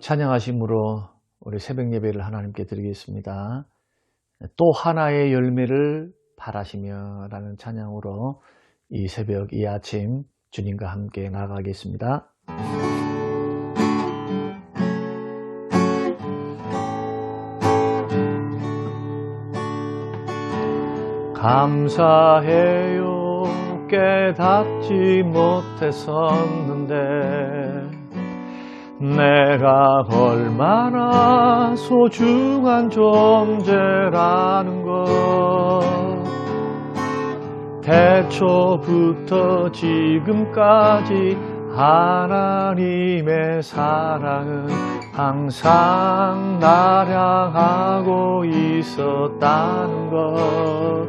찬양하심으로 우리 새벽 예배를 하나님께 드리겠습니다. 또 하나의 열매를 바라시며 라는 찬양으로 이 새벽 이 아침 주님과 함께 나아가겠습니다. 감사해요 깨닫지 못했었는데 내가 얼마나 소중한 존재라는 것 태초부터 지금까지 하나님의 사랑은 항상 나를 향하고 있었다는 것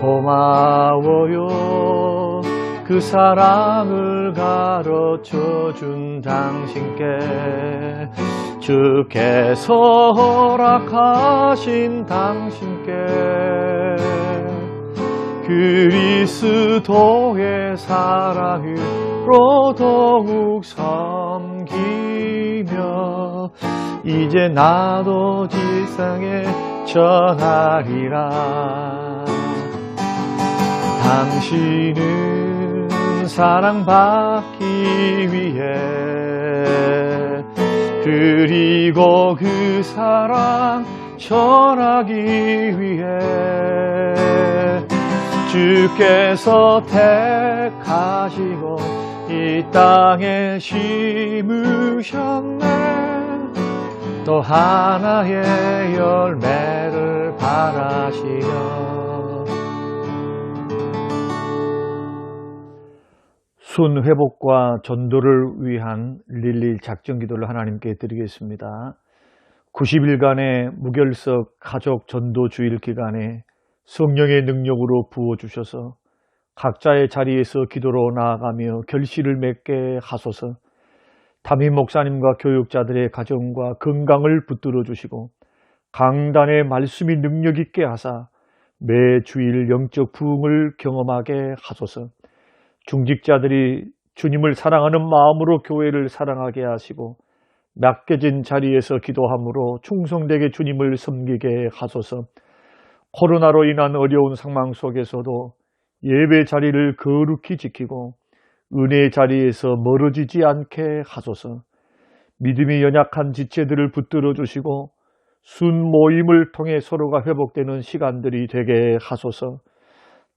고마워요 그 사랑을 가르쳐 준 당신께 주께서 허락하신 당신께 그리스도의 사랑으로 더욱 섬기며 이제 나도 지상에 전하리라. 당신은 사랑받기 위해 그리고 그 사랑 전하기 위해 주께서 택하시고 이 땅에 심으셨네. 또 하나의 열매를 바라시며 순 회복과 전도를 위한 릴리 작전 기도를 하나님께 드리겠습니다. 90일간의 무결석 가족 전도 주일 기간에 성령의 능력으로 부어주셔서 각자의 자리에서 기도로 나아가며 결실을 맺게 하소서. 담임 목사님과 교육자들의 가정과 건강을 붙들어 주시고 강단의 말씀이 능력 있게 하사 매 주일 영적 부흥을 경험하게 하소서. 중직자들이 주님을 사랑하는 마음으로 교회를 사랑하게 하시고 맡겨진 자리에서 기도함으로 충성되게 주님을 섬기게 하소서. 코로나로 인한 어려운 상황 속에서도 예배 자리를 거룩히 지키고 은혜의 자리에서 멀어지지 않게 하소서. 믿음이 연약한 지체들을 붙들어 주시고 순 모임을 통해 서로가 회복되는 시간들이 되게 하소서.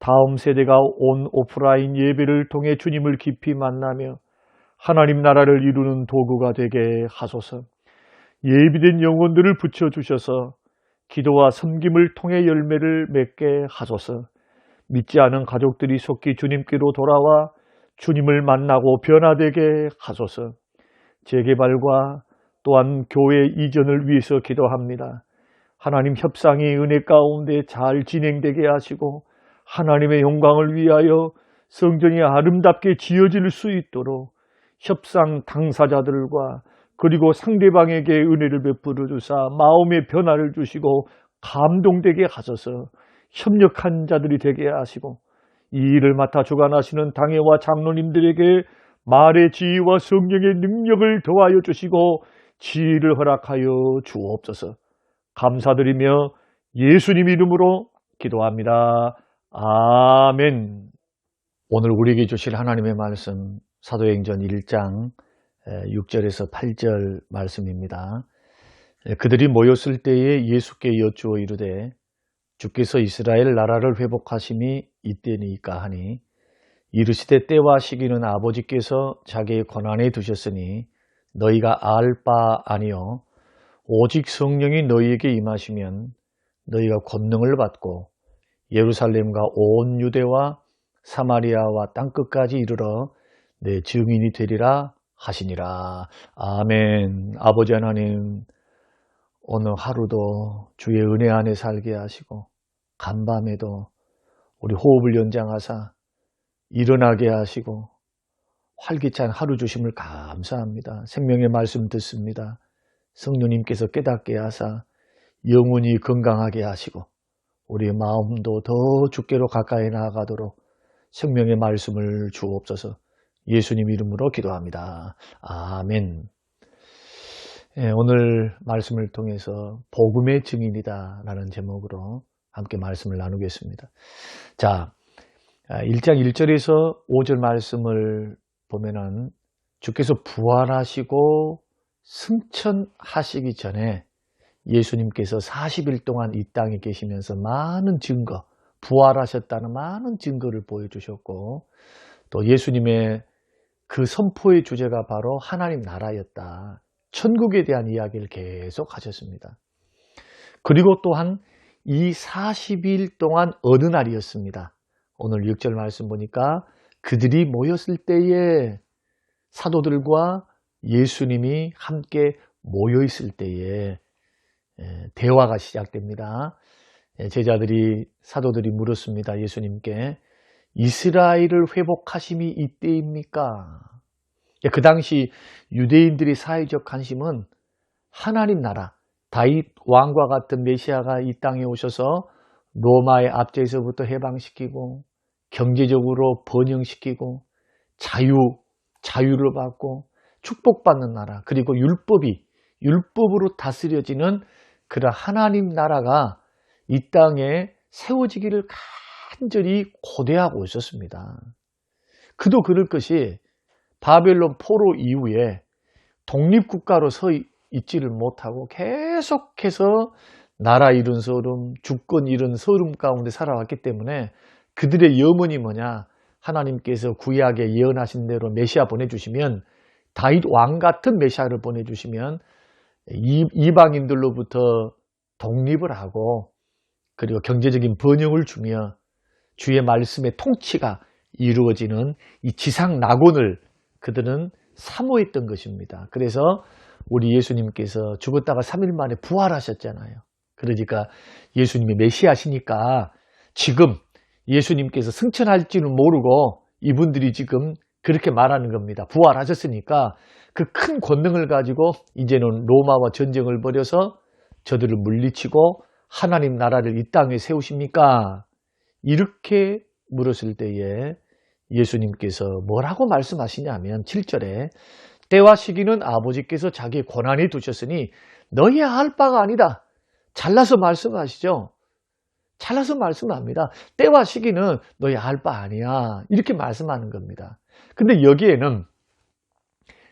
다음 세대가 온 오프라인 예배를 통해 주님을 깊이 만나며 하나님 나라를 이루는 도구가 되게 하소서. 예비된 영혼들을 붙여주셔서 기도와 섬김을 통해 열매를 맺게 하소서. 믿지 않은 가족들이 속히 주님께로 돌아와 주님을 만나고 변화되게 하소서. 재개발과 또한 교회 이전을 위해서 기도합니다. 하나님 협상이 은혜 가운데 잘 진행되게 하시고 하나님의 영광을 위하여 성전이 아름답게 지어질 수 있도록 협상 당사자들과 그리고 상대방에게 은혜를 베풀어 주사 마음의 변화를 주시고 감동되게 하셔서 협력한 자들이 되게 하시고 이 일을 맡아 주관하시는 당회와 장로님들에게 말의 지혜와 성령의 능력을 더하여 주시고 지혜를 허락하여 주옵소서. 감사드리며 예수님 이름으로 기도합니다. 아멘. 오늘 우리에게 주실 하나님의 말씀 사도행전 1장 6절에서 8절 말씀입니다. 그들이 모였을 때에 예수께 여쭈어 이르되 주께서 이스라엘 나라를 회복하심이 이때니까 하니 이르시되 때와 시기는 아버지께서 자기의 권한에 두셨으니 너희가 알 바 아니요 오직 성령이 너희에게 임하시면 너희가 권능을 받고 예루살렘과 온 유대와 사마리아와 땅끝까지 이르러 내 증인이 되리라 하시니라. 아멘. 아버지 하나님, 오늘 하루도 주의 은혜 안에 살게 하시고 간밤에도 우리 호흡을 연장하사 일어나게 하시고 활기찬 하루 주심을 감사합니다. 생명의 말씀 듣습니다. 성령님께서 깨닫게 하사 영혼이 건강하게 하시고 우리의 마음도 더 주께로 가까이 나아가도록 생명의 말씀을 주옵소서. 예수님 이름으로 기도합니다. 아멘. 오늘 말씀을 통해서 복음의 증인이다 라는 제목으로 함께 말씀을 나누겠습니다. 자, 1장 1절에서 5절 말씀을 보면은 주께서 부활하시고 승천하시기 전에 예수님께서 40일 동안 이 땅에 계시면서 많은 증거, 부활하셨다는 많은 증거를 보여주셨고, 또 예수님의 그 선포의 주제가 바로 하나님 나라였다. 천국에 대한 이야기를 계속 하셨습니다. 그리고 또한 이 40일 동안 어느 날이었습니다. 오늘 6절 말씀 보니까 그들이 모였을 때에 사도들과 예수님이 함께 모여 있을 때에 대화가 시작됩니다. 제자들이 사도들이 물었습니다. 예수님께 이스라엘을 회복하심이 이때입니까? 그 당시 유대인들의 사회적 관심은 하나님 나라, 다윗 왕과 같은 메시아가 이 땅에 오셔서 로마의 압제에서부터 해방시키고 경제적으로 번영시키고 자유를 받고 축복받는 나라, 그리고 율법으로 다스려지는 그런 하나님 나라가 이 땅에 세워지기를 간절히 고대하고 있었습니다. 그도 그럴 것이 바벨론 포로 이후에 독립국가로 서 있지를 못하고 계속해서 나라 잃은 서름, 주권 잃은 서름 가운데 살아왔기 때문에 그들의 염원이 뭐냐? 하나님께서 구약에 예언하신 대로 메시아 보내주시면, 다윗 왕 같은 메시아를 보내주시면 이방인들로부터 독립을 하고 그리고 경제적인 번영을 주며 주의 말씀의 통치가 이루어지는 이 지상 낙원을 그들은 사모했던 것입니다. 그래서 우리 예수님께서 죽었다가 3일 만에 부활하셨잖아요. 그러니까 예수님이 메시아시니까 지금 예수님께서 승천할지는 모르고 이분들이 지금 그렇게 말하는 겁니다. 부활하셨으니까 그 큰 권능을 가지고 이제는 로마와 전쟁을 벌여서 저들을 물리치고 하나님 나라를 이 땅에 세우십니까? 이렇게 물었을 때에 예수님께서 뭐라고 말씀하시냐면 7절에 때와 시기는 아버지께서 자기의 권한에 두셨으니 너희야 할 바가 아니다. 잘라서 말씀하시죠. 잘라서 말씀합니다. 때와 시기는 너희 알 바 아니야. 이렇게 말씀하는 겁니다. 근데 여기에는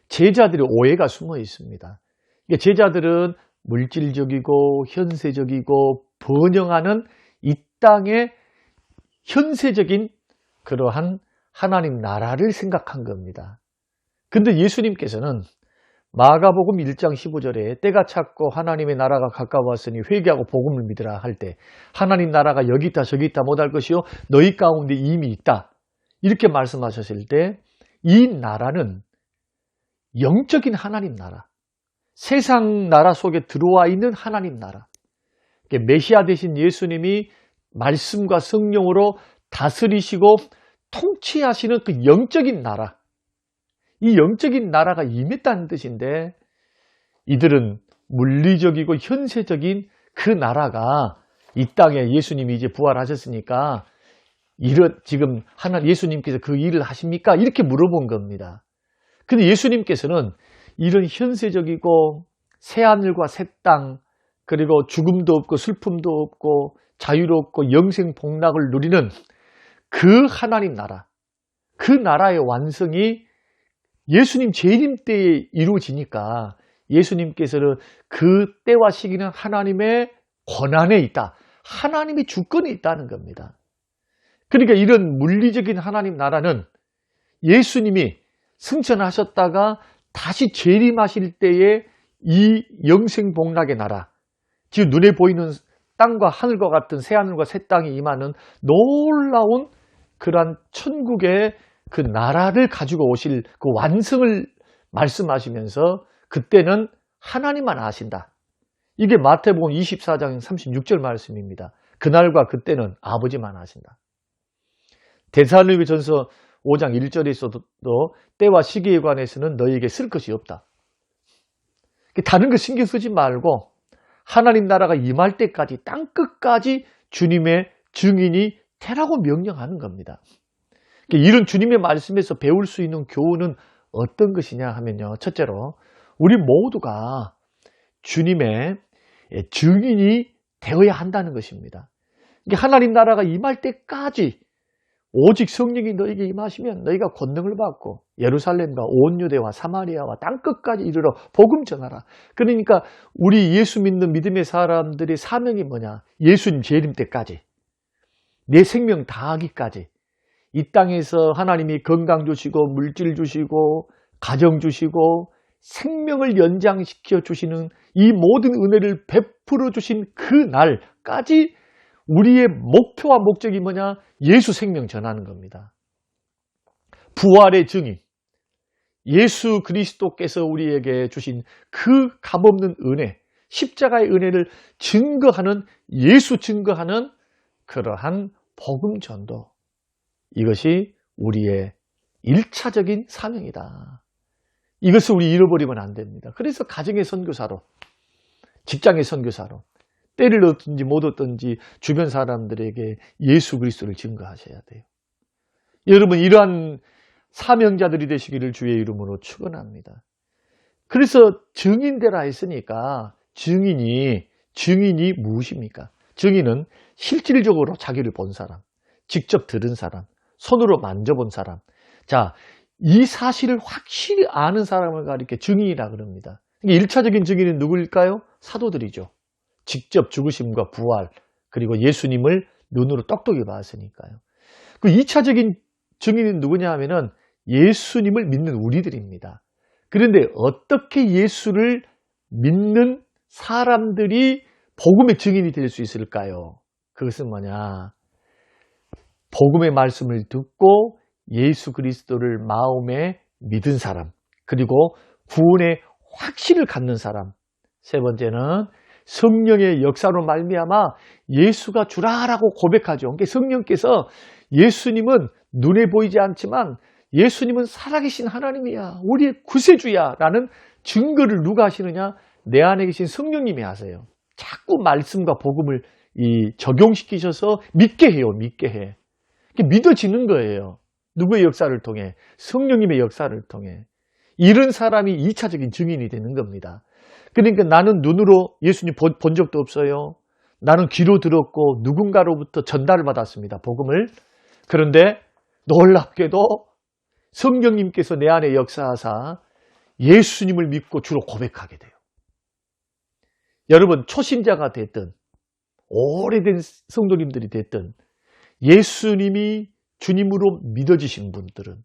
제자들의 오해가 숨어 있습니다. 제자들은 물질적이고 현세적이고 번영하는 이 땅의 현세적인 그러한 하나님 나라를 생각한 겁니다. 근데 예수님께서는 마가복음 1장 15절에 때가 찼고 하나님의 나라가 가까웠으니 회개하고 복음을 믿으라 할 때 하나님 나라가 여기 있다 저기 있다 못할 것이요 너희 가운데 이미 있다 이렇게 말씀하셨을 때 이 나라는 영적인 하나님 나라, 세상 나라 속에 들어와 있는 하나님 나라, 메시아 되신 예수님이 말씀과 성령으로 다스리시고 통치하시는 그 영적인 나라, 이 영적인 나라가 임했다는 뜻인데 이들은 물리적이고 현세적인 그 나라가 이 땅에 예수님이 이제 부활하셨으니까 지금 예수님께서 그 일을 하십니까? 이렇게 물어본 겁니다. 근데 예수님께서는 이런 현세적이고 새하늘과 새 땅, 그리고 죽음도 없고 슬픔도 없고 자유롭고 영생 복락을 누리는 그 하나님 나라, 그 나라의 완성이 예수님 재림 때에 이루어지니까 예수님께서는 그 때와 시기는 하나님의 권한에 있다. 하나님의 주권에 있다는 겁니다. 그러니까 이런 물리적인 하나님 나라는 예수님이 승천하셨다가 다시 재림하실 때에 이 영생복락의 나라, 지금 눈에 보이는 땅과 하늘과 같은 새하늘과 새 땅이 임하는 놀라운 그러한 천국의 그 나라를 가지고 오실 그 완성을 말씀하시면서 그때는 하나님만 아신다. 이게 마태복음 24장 36절 말씀입니다. 그날과 그때는 아버지만 아신다. 데살로니가전서 5장 1절에서도 때와 시기에 관해서는 너희에게 쓸 것이 없다. 다른 거 신경 쓰지 말고 하나님 나라가 임할 때까지 땅끝까지 주님의 증인이 되라고 명령하는 겁니다. 이런 주님의 말씀에서 배울 수 있는 교훈은 어떤 것이냐 하면요. 첫째로 우리 모두가 주님의 증인이 되어야 한다는 것입니다. 이게 하나님 나라가 임할 때까지 오직 성령이 너에게 임하시면 너희가 권능을 받고 예루살렘과 온 유대와 사마리아와 땅끝까지 이르러 복음 전하라. 그러니까 우리 예수 믿는 믿음의 사람들의 사명이 뭐냐? 예수님 재림 때까지, 내 생명 다하기까지 이 땅에서 하나님이 건강 주시고 물질 주시고 가정 주시고 생명을 연장시켜 주시는 이 모든 은혜를 베풀어 주신 그 날까지 우리의 목표와 목적이 뭐냐? 예수 생명 전하는 겁니다. 부활의 증인, 예수 그리스도께서 우리에게 주신 그 값없는 은혜, 십자가의 은혜를 증거하는, 예수 증거하는 그러한 복음 전도, 이것이 우리의 1차적인 사명이다. 이것을 우리 잃어버리면 안 됩니다. 그래서 가정의 선교사로, 직장의 선교사로, 때를 얻든지 못 얻든지 주변 사람들에게 예수 그리스도를 증거하셔야 돼요. 여러분, 이러한 사명자들이 되시기를 주의 이름으로 축원합니다. 그래서 증인되라 했으니까 증인이 무엇입니까? 증인은 실질적으로 자기를 본 사람, 직접 들은 사람, 손으로 만져본 사람. 자, 이 사실을 확실히 아는 사람을 가리켜 증인이라 그럽니다. 1차적인 증인은 누구일까요? 사도들이죠. 직접 죽으심과 부활, 그리고 예수님을 눈으로 똑똑히 봤으니까요. 그 2차적인 증인은 누구냐 하면은 예수님을 믿는 우리들입니다. 그런데 어떻게 예수를 믿는 사람들이 복음의 증인이 될 수 있을까요? 그것은 뭐냐? 복음의 말씀을 듣고 예수 그리스도를 마음에 믿은 사람, 그리고 구원의 확신을 갖는 사람. 세 번째는 성령의 역사로 말미암아 예수가 주라라고 고백하죠. 그러니까 성령께서 예수님은 눈에 보이지 않지만 예수님은 살아계신 하나님이야, 우리의 구세주야 라는 증거를 누가 하시느냐? 내 안에 계신 성령님이 하세요. 자꾸 말씀과 복음을 적용시키셔서 믿게 해요. 믿게 해. 믿어지는 거예요. 누구의 역사를 통해? 성령님의 역사를 통해. 이런 사람이 2차적인 증인이 되는 겁니다. 그러니까 나는 눈으로 예수님 본 적도 없어요. 나는 귀로 들었고 누군가로부터 전달을 받았습니다. 복음을. 그런데 놀랍게도 성령님께서 내 안에 역사하사 예수님을 믿고 주로 고백하게 돼요. 여러분, 초신자가 됐든 오래된 성도님들이 됐든 예수님이 주님으로 믿어지신 분들은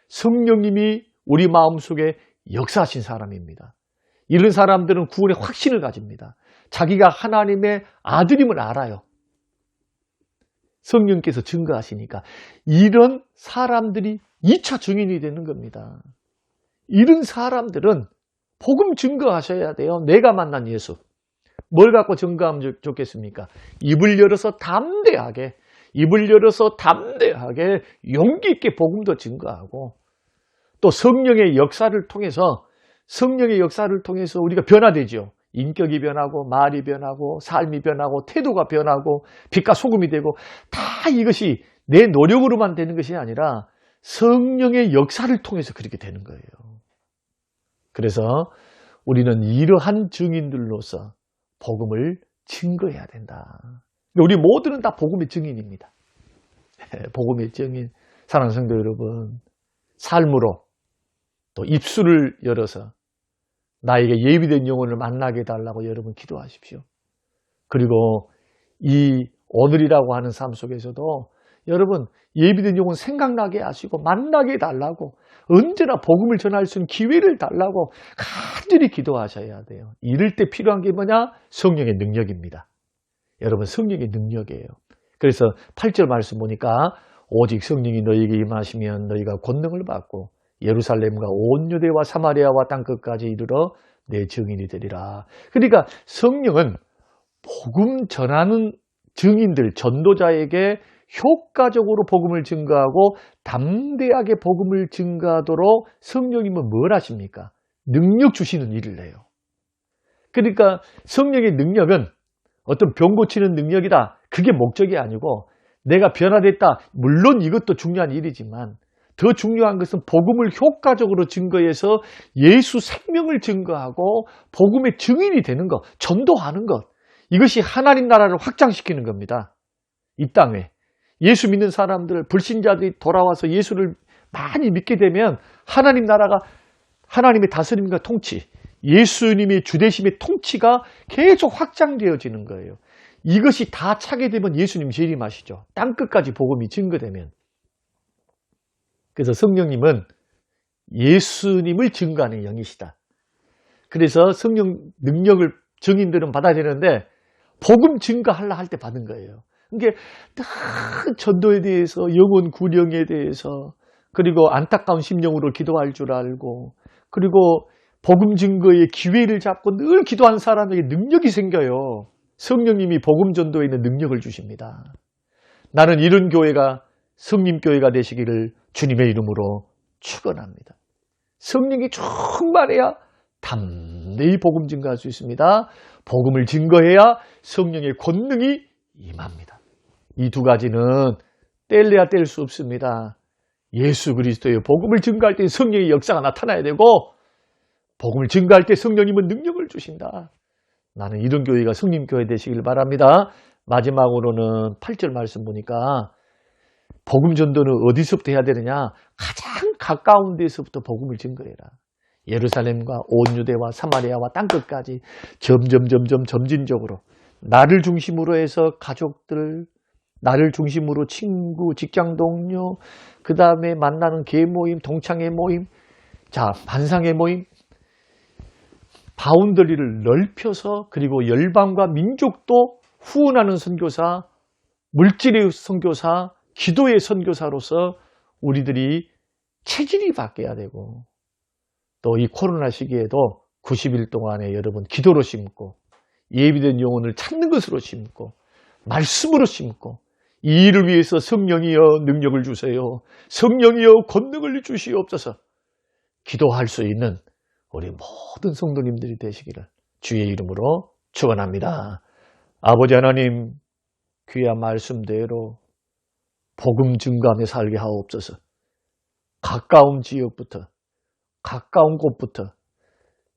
성령님이 우리 마음속에 역사하신 사람입니다. 이런 사람들은 구원의 확신을 가집니다. 자기가 하나님의 아들임을 알아요. 성령께서 증거하시니까. 이런 사람들이 2차 증인이 되는 겁니다. 이런 사람들은 복음 증거하셔야 돼요. 내가 만난 예수. 뭘 갖고 증거하면 좋겠습니까? 입을 열어서 담대하게 용기 있게 복음도 증거하고, 또 성령의 역사를 통해서 우리가 변화되죠. 인격이 변하고 말이 변하고 삶이 변하고 태도가 변하고 빛과 소금이 되고, 다 이것이 내 노력으로만 되는 것이 아니라 성령의 역사를 통해서 그렇게 되는 거예요. 그래서 우리는 이러한 증인들로서 복음을 증거해야 된다. 우리 모두는 다 복음의 증인입니다. 복음의 증인. 사랑하는 성도 여러분, 삶으로 또 입술을 열어서 나에게 예비된 영혼을 만나게 해달라고 여러분 기도하십시오. 그리고 이 오늘이라고 하는 삶 속에서도 여러분 예비된 영혼 생각나게 하시고 만나게 해달라고, 언제나 복음을 전할 수 있는 기회를 달라고 간절히 기도하셔야 돼요. 이럴 때 필요한 게 뭐냐? 성령의 능력입니다. 여러분, 성령의 능력이에요. 그래서 8절 말씀 보니까 오직 성령이 너희에게 임하시면 너희가 권능을 받고 예루살렘과 온 유대와 사마리아와 땅끝까지 이르러 내 증인이 되리라. 그러니까 성령은 복음 전하는 증인들, 전도자에게 효과적으로 복음을 증거하고 담대하게 복음을 증거하도록 성령님은 뭘 하십니까? 능력 주시는 일을 해요. 그러니까 성령의 능력은 어떤 병 고치는 능력이다, 그게 목적이 아니고, 내가 변화됐다, 물론 이것도 중요한 일이지만 더 중요한 것은 복음을 효과적으로 증거해서 예수 생명을 증거하고 복음의 증인이 되는 것, 전도하는 것. 이것이 하나님 나라를 확장시키는 겁니다. 이 땅에. 예수 믿는 사람들, 불신자들이 돌아와서 예수를 많이 믿게 되면 하나님 나라가 하나님의 다스림과 통치, 예수님의 주되심의 통치가 계속 확장되어지는 거예요. 이것이 다 차게 되면 예수님 재림하시죠. 땅끝까지 복음이 증거되면. 그래서 성령님은 예수님을 증거하는 영이시다. 그래서 성령 능력을 증인들은 받아야 되는데 복음 증거하려 할 때 받은 거예요. 그러니까 전도에 대해서, 영혼 구령에 대해서, 그리고 안타까운 심령으로 기도할 줄 알고, 그리고 복음 증거의 기회를 잡고 늘 기도한 사람에게 능력이 생겨요. 성령님이 복음 전도에 있는 능력을 주십니다. 나는 이런 교회가 성림교회가 되시기를 주님의 이름으로 축원합니다. 성령이 충만해야 담대히 복음 증거할 수 있습니다. 복음을 증거해야 성령의 권능이 임합니다. 이 두 가지는 뗄래야 뗄 수 없습니다. 예수 그리스도의 복음을 증거할 때 성령의 역사가 나타나야 되고, 복음을 증거할 때 성령님은 능력을 주신다. 나는 이런 교회가 성림교회 되시길 바랍니다. 마지막으로는 8절 말씀 보니까 복음 전도는 어디서부터 해야 되느냐? 가장 가까운 데서부터 복음을 증거해라. 예루살렘과 온 유대와 사마리아와 땅끝까지 점진적으로 나를 중심으로 해서 가족들, 나를 중심으로 친구, 직장 동료, 그 다음에 만나는 개 모임, 동창회 모임, 자, 반상회 모임, 바운더리를 넓혀서, 그리고 열방과 민족도 후원하는 선교사, 물질의 선교사, 기도의 선교사로서 우리들이 체질이 바뀌어야 되고, 또 이 코로나 시기에도 90일 동안에 여러분 기도로 심고, 예비된 영혼을 찾는 것으로 심고, 말씀으로 심고, 이 일을 위해서 성령이여 능력을 주세요. 성령이여 권능을 주시옵소서. 기도할 수 있는 우리 모든 성도님들이 되시기를 주의 이름으로 축원합니다. 아버지 하나님, 귀한 말씀대로 복음 증거하며 살게 하옵소서. 가까운 지역부터, 가까운 곳부터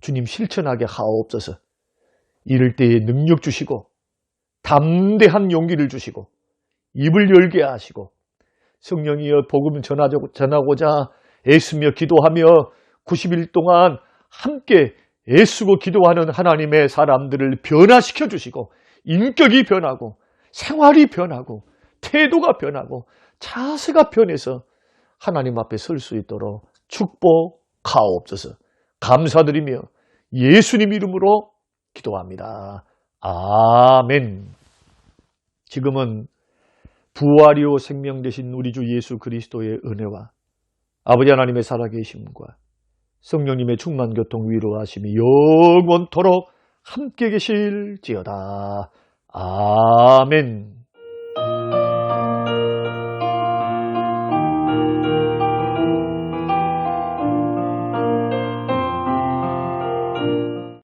주님 실천하게 하옵소서. 이럴 때에 능력 주시고, 담대한 용기를 주시고, 입을 열게 하시고, 성령이여 복음을 전하고자 애쓰며 기도하며 90일 동안 함께 애쓰고 기도하는 하나님의 사람들을 변화시켜 주시고, 인격이 변하고, 생활이 변하고, 태도가 변하고, 자세가 변해서 하나님 앞에 설 수 있도록 축복하옵소서. 감사드리며 예수님 이름으로 기도합니다. 아멘. 지금은 부활이요 생명 되신 우리 주 예수 그리스도의 은혜와 아버지 하나님의 살아계심과 성령님의 충만 교통 위로하심이 영원토록 함께 계실지어다. 아멘.